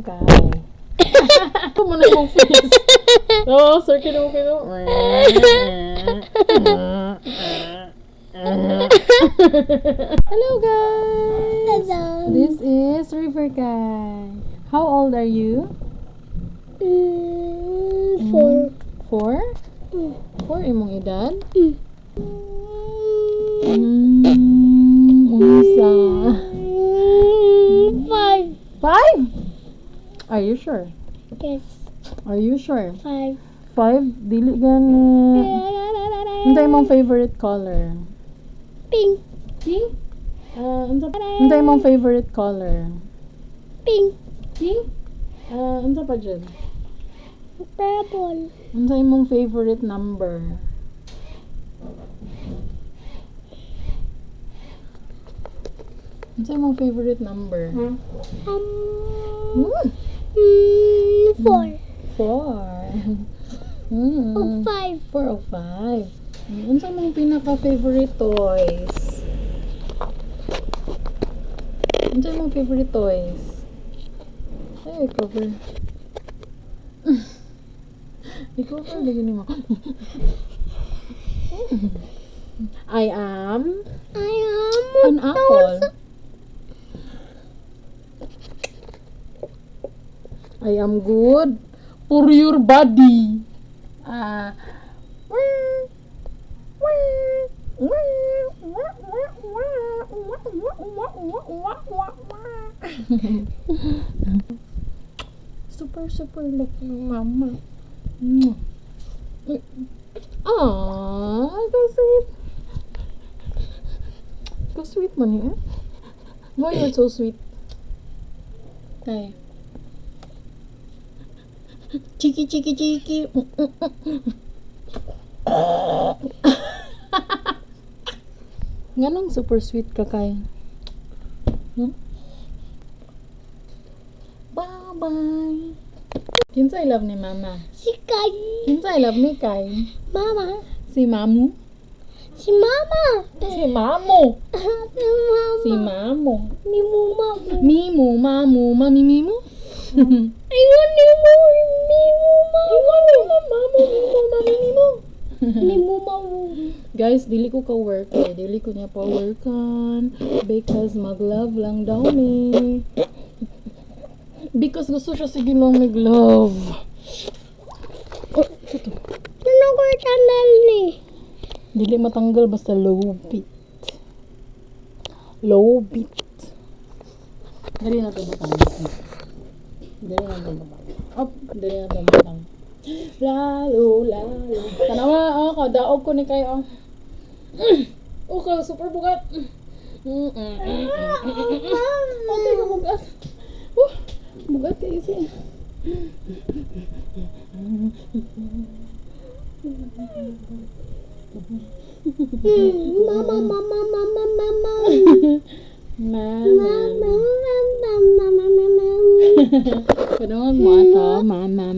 Kay. Ito mo na yung face. Oo, sir, kino. Hello, guys. Hello. This is River Kai. How old are you? 4. 4? 4 imong edad? Unsa? 5. 5? Are you sure? Yes. Are you sure? 5. 5? Dili gani. Unsay imong favorite color? Pink. Pink? Unsay imong favorite color? Pink. Pink? Unsa pa dyan? Purple. Unsa imong favorite number? Unsa imong favorite number? 4. 4. Oh, 5. 4 o 5. Unsa imong pinaka-favorite toys? Unsa imong favorite toys? Ay, cover. I-cover lagi ni mo. I am an apple. I am good for your body. Super lucky mama. So sweet. So sweet man eh. Why you're so sweet? Tay. Chiki. Nganong super sweet ka kay? Bye. Kinsa I love ni mama? Si Kai. Kinsa I love ni kay? Mama. Si mamu? Si Mama. Si mamu. Si Mama. Si mamu. Mama. Mimu, mamu, mami mimu? Ayun ni mo. Ni mo. Guys, dili ko ka-work eh. Dili ko niya pa-workan. Because mag-love lang daw ni. Because gusto siya sige lang mag-love. Oh, ito. Ano ko yung channel ni? Dili matanggal basta low beat. Low beat. Dali na ito batang. Dali na ito batang. Lalo. Tanawa, kadaog ko ni kayo. Super bugat. Okay, ka bugat. Bugat kayo siya. Mama. Kadungog mo ato, mama.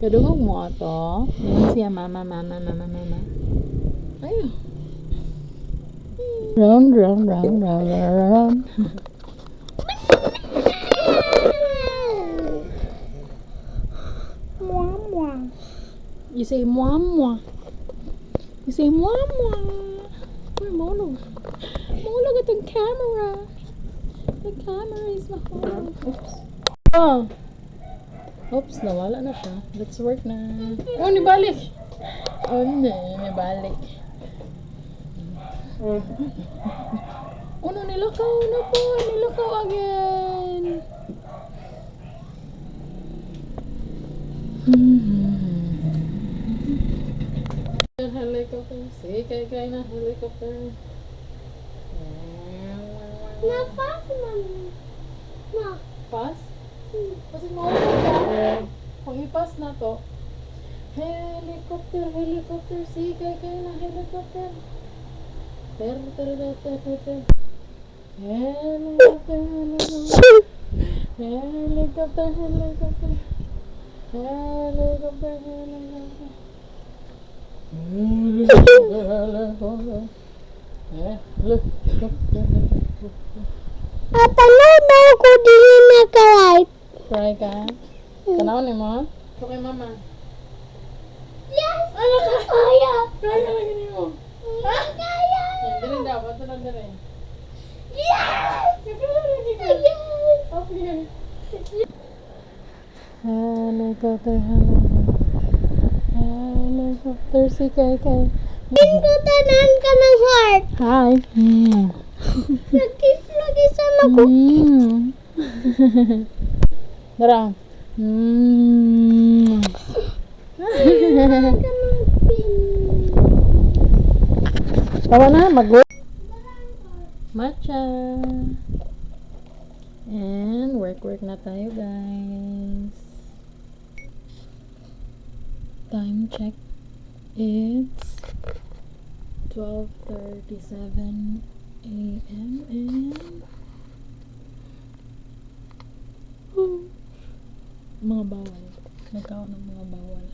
Kadungog mo ato. Yan siya, mama. Ayun. Round. You say mwah. You say mwah. Uy, maulog. Maulog itong camera. The camera is mahulog. Oops, nawala na siya. Let's work na. Oh, nibalik. Nibalik. No, nilakaw na po. Nilakaw again. Helicopter. See, kay na helicopter. Napas man. Ma. Pass? Kasi maulog ka. Kung ipas na to. Helicopter. See, kay na helicopter. Helicopter. At ano na ako dito? naka-right. Try ka. Tanaw ni mo. Okay, mama. Yes! Ano ka kaya? Try ka lagi ni mo. Kaya! Yan, dili daw. Bato lang dili. Yes! Yes! Helicopter, helicopter, si Kay. Pindutanan ka ng heart. Hi. Lagi sama ko. Dara. Ka ng pin. Tawa na, matcha. And work na tayo, guys. Time check. It's 12:37 a.m. and mga bawal. Nagkaon ng mga bawal.